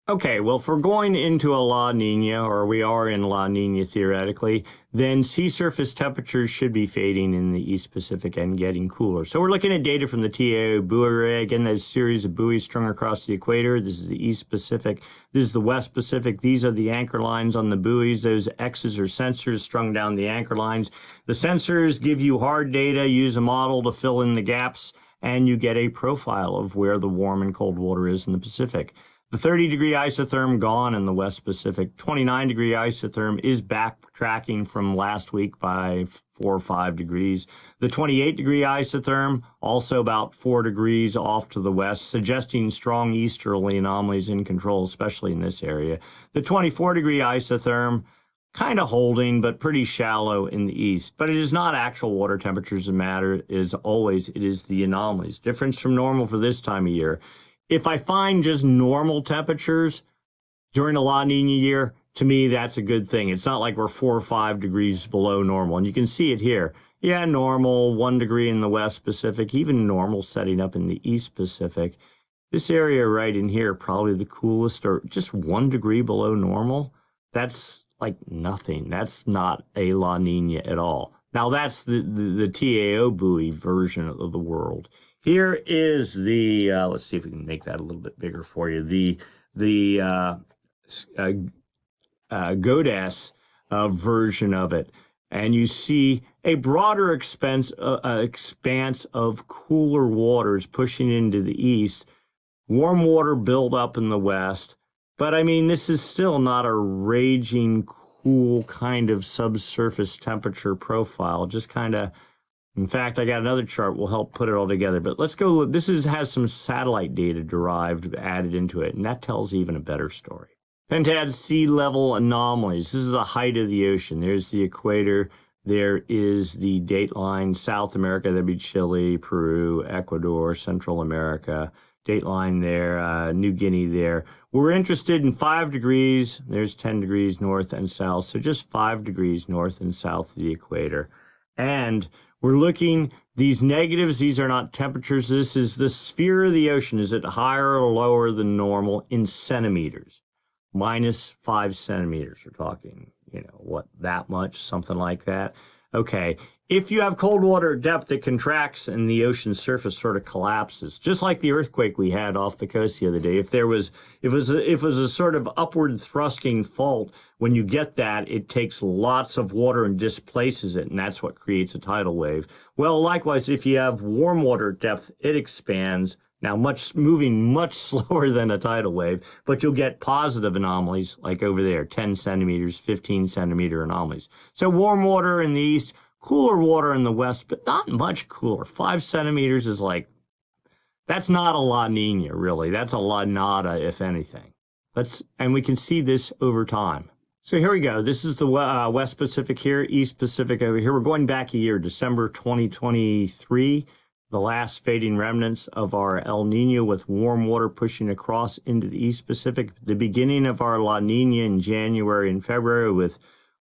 Okay, well, if we're going into a La Nina, or we are in La Nina theoretically, then sea surface temperatures should be fading in the East Pacific and getting cooler. So we're looking at data from the TAO buoy array. Again, there's a series of buoys strung across the equator. This is the East Pacific. This is the West Pacific. These are the anchor lines on the buoys. Those X's are sensors strung down the anchor lines. The sensors give you hard data, use a model to fill in the gaps, and you get a profile of where the warm and cold water is in the Pacific. The 30-degree isotherm gone in the West Pacific. 29-degree isotherm is backtracking from last week by 4 or 5 degrees. The 28-degree isotherm also about 4 degrees off to the west, suggesting strong easterly anomalies in control, especially in this area. The 24-degree isotherm kind of holding, but pretty shallow in the east. But it is not actual water temperatures that matter. As always, it is the anomalies. Difference from normal for this time of year. If I find just normal temperatures during a La Nina year, to me, that's a good thing. It's not like we're 4 or 5 degrees below normal. And you can see it here. Yeah, normal, 1 degree in the West Pacific, even normal setting up in the East Pacific. This area right in here, probably the coolest, or just 1 degree below normal. That's like nothing. That's not a La Nina at all. Now, that's the TAO buoy version of the world. Here is the, let's see if we can make that a little bit bigger for you, the GODAS version of it. And you see a broader expanse of cooler waters pushing into the east, warm water build up in the west. But I mean, this is still not a raging cool kind of subsurface temperature profile, just kind of. In fact, I got another chart will help put it all together. But let's go look. This has some satellite data added into it, and that tells even a better story. Pentad sea level anomalies. This is the height of the ocean. There's the equator. There is the date line. South America, that'd be Chile, Peru, Ecuador, Central America. Date line there, New Guinea there. We're interested in 5 degrees. There's 10 degrees north and south. So just 5 degrees north and south of the equator. And we're looking, these negatives, these are not temperatures. This is the sphere of the ocean. Is it higher or lower than normal in centimeters? -5 centimeters. We're talking, what, that much, something like that. Okay. If you have cold water at depth, it contracts and the ocean surface sort of collapses, just like the earthquake we had off the coast the other day. If it was a sort of upward thrusting fault, when you get that, it takes lots of water and displaces it, and that's what creates a tidal wave. Well, likewise, if you have warm water at depth, it expands. Now, moving much slower than a tidal wave, but you'll get positive anomalies like over there, 10 centimeters, 15 centimeter anomalies. So warm water in the east, cooler water in the west, but not much cooler. 5 centimeters is like, that's not a La Nina, really. That's a La Nada, if anything. And we can see this over time. So here we go. This is the West Pacific here, East Pacific over here. We're going back a year, December 2023, the last fading remnants of our El Nino with warm water pushing across into the East Pacific. The beginning of our La Nina in January and February with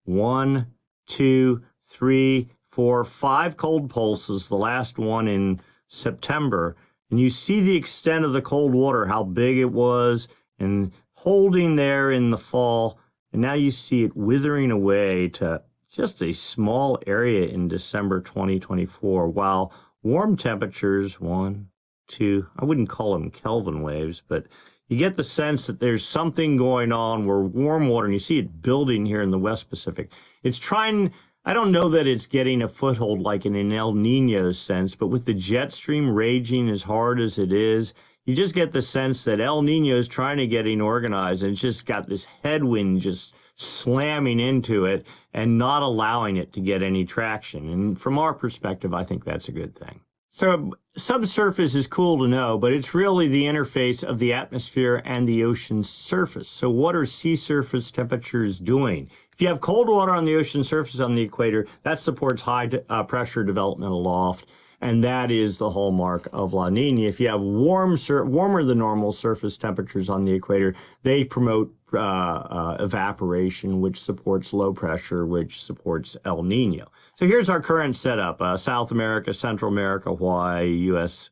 1, 2, 3, 4, 5 cold pulses, the last one in September. And you see the extent of the cold water, how big it was, and holding there in the fall. And now you see it withering away to just a small area in December 2024, while warm temperatures, 1, 2, I wouldn't call them Kelvin waves, but you get the sense that there's something going on where warm water, and you see it building here in the West Pacific. It's trying, I don't know that it's getting a foothold like in an El Nino sense, but with the jet stream raging as hard as it is, you just get the sense that El Nino is trying to get organized, and it's just got this headwind just slamming into it and not allowing it to get any traction. And from our perspective, I think that's a good thing. So subsurface is cool to know, but it's really the interface of the atmosphere and the ocean surface. So what are sea surface temperatures doing? If you have cold water on the ocean surface on the equator, that supports high pressure development aloft, and that is the hallmark of La Nina. If you have warmer than normal surface temperatures on the equator, they promote evaporation, which supports low pressure, which supports El Nino. So here's our current setup: South America, Central America, Hawaii, U.S.,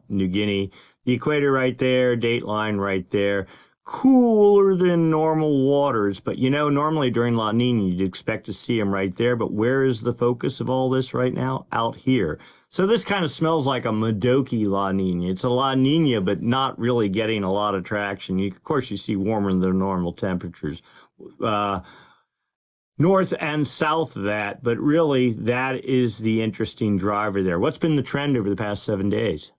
New Guinea, the equator right there, dateline right there. Cooler than normal waters, but you know, normally during La Nina, you'd expect to see them right there. But where is the focus of all this right now? Out here. So this kind of smells like a Modoki La Nina. It's a La Nina, but not really getting a lot of traction. Of course, you see warmer than normal temperatures north and south of that, but really that is the interesting driver there. What's been the trend over the past 7 days?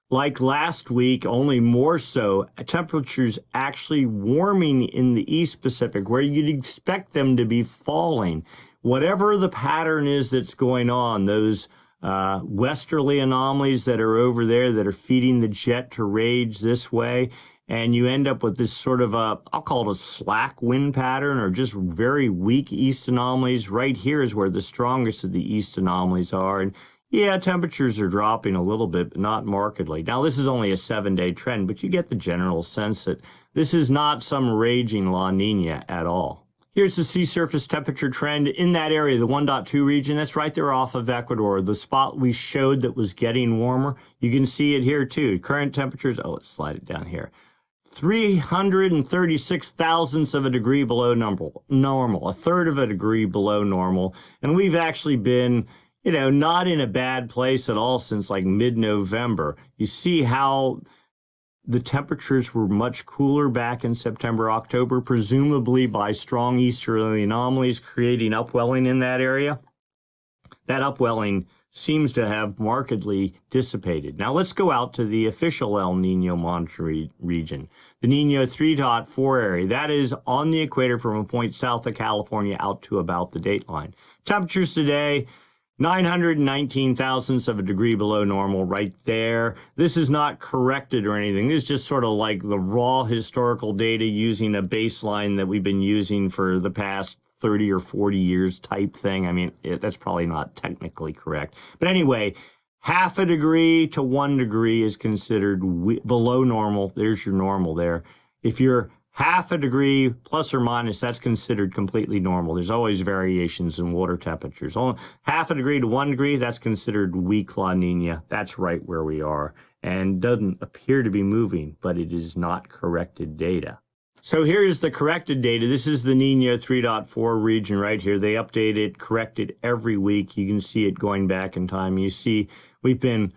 Like last week, only more so, temperatures actually warming in the East Pacific, where you'd expect them to be falling. Whatever the pattern is that's going on, those westerly anomalies that are over there that are feeding the jet to rage this way, and you end up with this sort of I'll call it a slack wind pattern, or just very weak east anomalies. Right here is where the strongest of the east anomalies are. And yeah, temperatures are dropping a little bit, but not markedly. Now, this is only a 7-day trend, but you get the general sense that this is not some raging La Nina at all. Here's the sea surface temperature trend in that area, the 1.2 region. That's right there off of Ecuador, the spot we showed that was getting warmer. You can see it here too. Current temperatures, let's slide it down here. 336 thousandths of a degree below normal, a third of a degree below normal. And we've actually been, you know, not in a bad place at all since like mid-November. You see how the temperatures were much cooler back in September, October, presumably by strong easterly anomalies creating upwelling in that area. That upwelling seems to have markedly dissipated. Now let's go out to the official El Nino monitoring region, the Nino 3.4 area. That is on the equator from a point south of California out to about the dateline. Temperatures today, 919 thousandths of a degree below normal right there. This is not corrected or anything. This is just sort of like the raw historical data using a baseline that we've been using for the past 30 or 40 years type thing. I mean, that's probably not technically correct. But anyway, half a degree to 1 degree is considered below normal. There's your normal there. If you're half a degree plus or minus, that's considered completely normal. There's always variations in water temperatures. Half a degree to 1 degree, that's considered weak La Nina. That's right where we are, and doesn't appear to be moving, but it is not corrected data. So here's the corrected data. This is the Nino 3.4 region right here. They update it, correct it every week. You can see it going back in time. You see we've been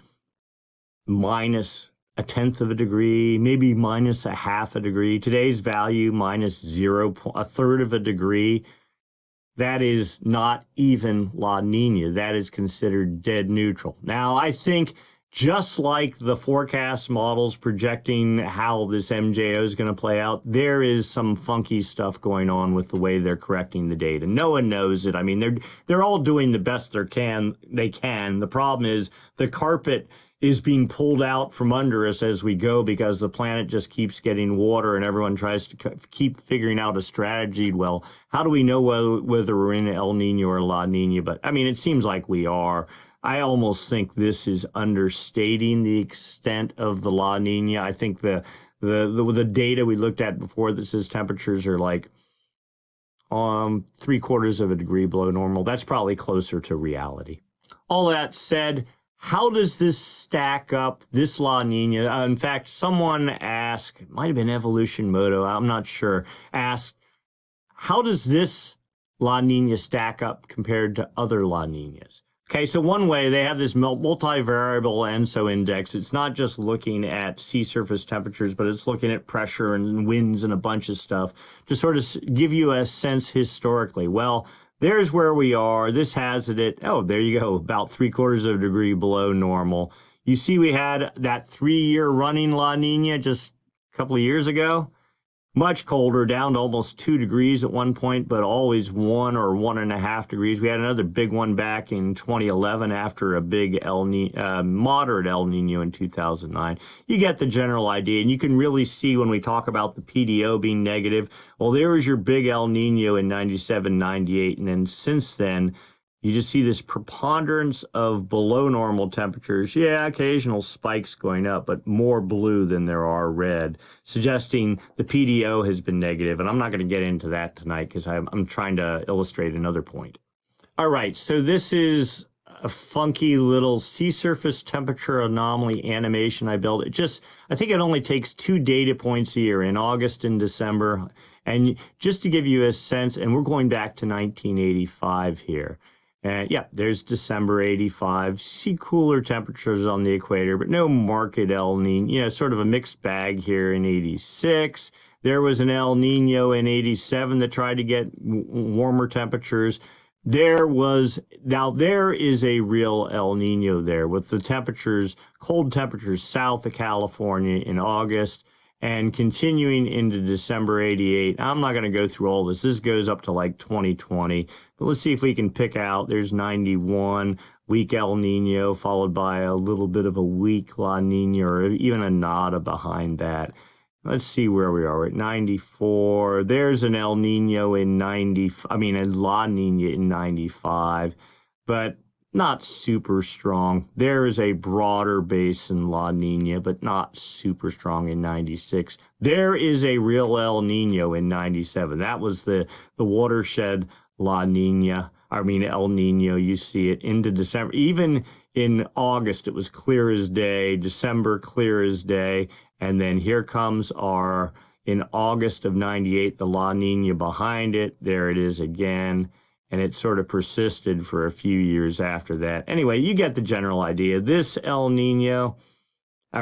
minus a tenth of a degree, maybe minus a half a degree. Today's value minus a third of a degree. That is not even La Nina. That is considered dead neutral. Now, I think just like the forecast models projecting how this MJO is going to play out, there is some funky stuff going on with the way they're correcting the data. No one knows it. I mean, they're all doing the best they can. The problem is the carpet is being pulled out from under us as we go because the planet just keeps getting water and everyone tries to keep figuring out a strategy. Well, how do we know whether we're in El Nino or La Nina? But I mean, it seems like we are. I almost think this is understating the extent of the La Nina. I think the data we looked at before that says temperatures are like 3/4 of a degree below normal. That's probably closer to reality. All that said, how does this stack up, this La Nina? In fact, someone asked, it might have been Evolution Moto, I'm not sure, asked, how does this La Nina stack up compared to other La Ninas? Okay, so one way, they have this multivariable ENSO index. It's not just looking at sea surface temperatures, but it's looking at pressure and winds and a bunch of stuff to sort of give you a sense historically. Well, there's where we are. This has it at, oh, there you go, about 3/4 of a degree below normal. You see we had that 3-year running La Nina just a couple of years ago. much colder, down to almost 2 degrees at one point, but always 1 or 1.5 degrees. We had another big one back in 2011 after a big moderate El Nino in 2009. You get the general idea, and you can really see when we talk about the PDO being negative. Well, there was your big El Nino in 97, 98, and then since then, you just see this preponderance of below normal temperatures. Yeah, occasional spikes going up, but more blue than there are red, suggesting the PDO has been negative. And I'm not going to get into that tonight because I'm trying to illustrate another point. All right, so this is a funky little sea surface temperature anomaly animation I built. I think it only takes 2 data points a year, in August and December. And just to give you a sense, and we're going back to 1985 here. Yeah, there's December 85. See cooler temperatures on the equator, but no marked El Nino. Sort of a mixed bag here in 86. There was an El Nino in 87 that tried to get warmer temperatures. There is a real El Nino there with the cold temperatures south of California in August and continuing into December 88. I'm not going to go through all this. This goes up to like 2020. But let's see if we can pick out. There's 91, weak El Nino, followed by a little bit of a weak La Nina, or even a nada behind that. Let's see where we are. We're at 94. There's an El Nino in a La Nina in 95, but not super strong. There is a broader base in La Nina, but not super strong in 96. There is a real El Nino in 97. That was the watershed El Nino. You see it into December. Even in August, it was clear as day. December, clear as day. And then here comes in August of 98, the La Nina behind it. There it is again. And it sort of persisted for a few years after that. Anyway, you get the general idea. This La Nina, I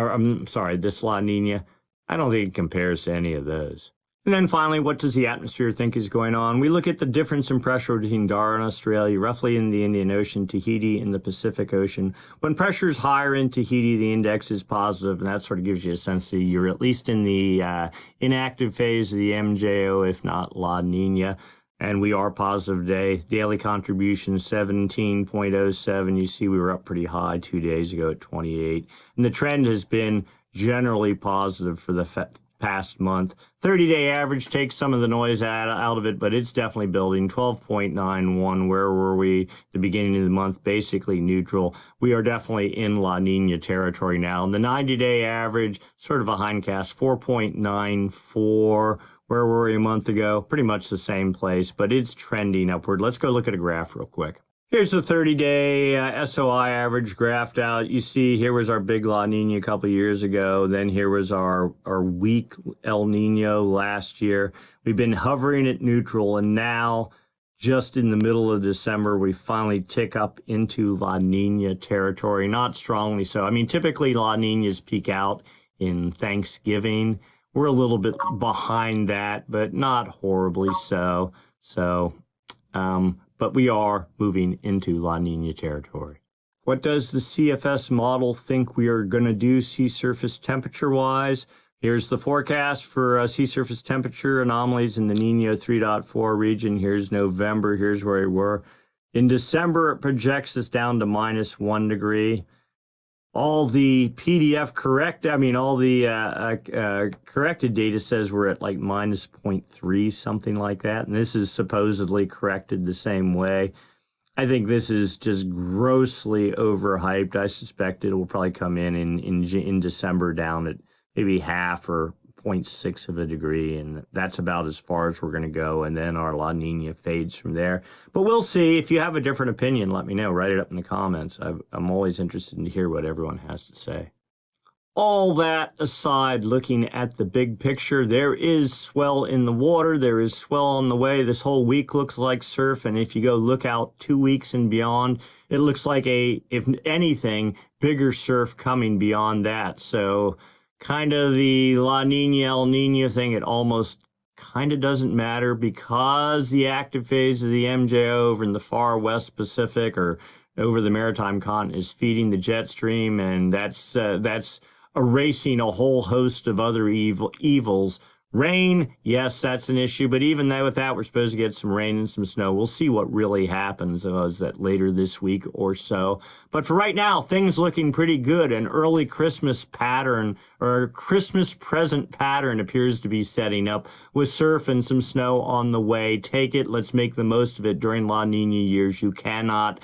don't think it compares to any of those. And then finally, what does the atmosphere think is going on? We look at the difference in pressure between Darwin, Australia, roughly in the Indian Ocean, Tahiti in the Pacific Ocean. When pressure is higher in Tahiti, the index is positive, and that sort of gives you a sense that you're at least in the inactive phase of the MJO, if not La Nina. And we are positive today. Daily contribution 17.07. You see we were up pretty high 2 days ago at 28. And the trend has been generally positive for the past month. 30-day average takes some of the noise out of it, but it's definitely building. 12.91. Where were we at the beginning of the month? Basically neutral. We are definitely in La Nina territory now. And the 90-day average, sort of a hindcast, 4.94. Where were we a month ago? Pretty much the same place, but it's trending upward. Let's go look at a graph real quick. Here's the 30-day SOI average graphed out. You see here was our big La Nina a couple of years ago. Then here was our weak El Nino last year. We've been hovering at neutral, and now just in the middle of December, we finally tick up into La Nina territory. Not strongly so. Typically La Ninas peak out in Thanksgiving. We're a little bit behind that, but not horribly so. But we are moving into La Nina territory. What does the CFS model think we are going to do sea surface temperature-wise? Here's the forecast for sea surface temperature anomalies in the Nino 3.4 region. Here's November. Here's where we were. In December, it projects us down to -1 degree. All the PDF corrected data says we're at like -0.3, something like that. And this is supposedly corrected the same way. I think this is just grossly overhyped. I suspect it will probably come in December down at maybe half or 0.6 of a degree, and that's about as far as we're going to go, and then our La Nina fades from there. But we'll see. If you have a different opinion, let me know. Write it up in the comments. I'm always interested to hear what everyone has to say. All that aside, looking at the big picture, there is swell in the water. There is swell on the way. This whole week looks like surf, and if you go look out 2 weeks and beyond, it looks like if anything, bigger surf coming beyond that. So kind of the La Nina, El Nino thing, it almost kind of doesn't matter because the active phase of the MJO over in the far west Pacific or over the maritime continent is feeding the jet stream, and that's erasing a whole host of other evils Rain, yes, that's an issue, but even though with that, we're supposed to get some rain and some snow. We'll see what really happens is that later this week or so. But for right now, things looking pretty good. An early Christmas pattern or Christmas present pattern appears to be setting up with surf and some snow on the way. Take it. Let's make the most of it during La Nina years. You cannot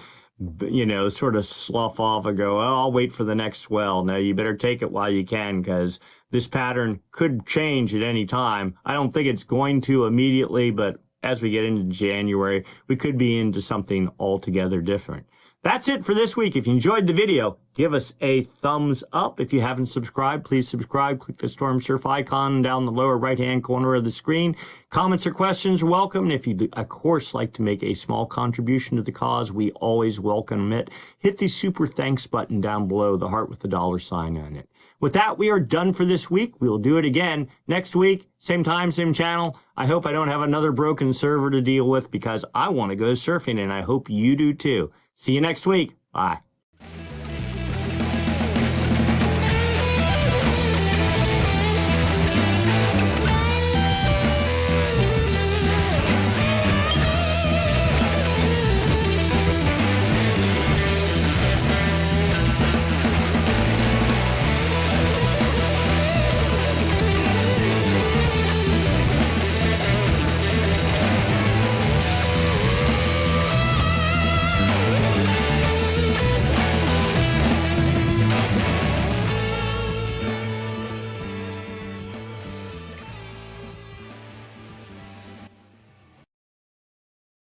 sort of slough off and go, oh, I'll wait for the next swell. No, you better take it while you can, because this pattern could change at any time. I don't think it's going to immediately, but as we get into January, we could be into something altogether different. That's it for this week. If you enjoyed the video, give us a thumbs up. If you haven't subscribed, please subscribe. Click the Storm Surf icon down the lower right-hand corner of the screen. Comments or questions are welcome. And if you'd, of course, like to make a small contribution to the cause, we always welcome it. Hit the super thanks button down below, the heart with the $sign on it. With that, we are done for this week. We will do it again next week, same time, same channel. I hope I don't have another broken server to deal with, because I want to go surfing, and I hope you do too. See you next week. Bye.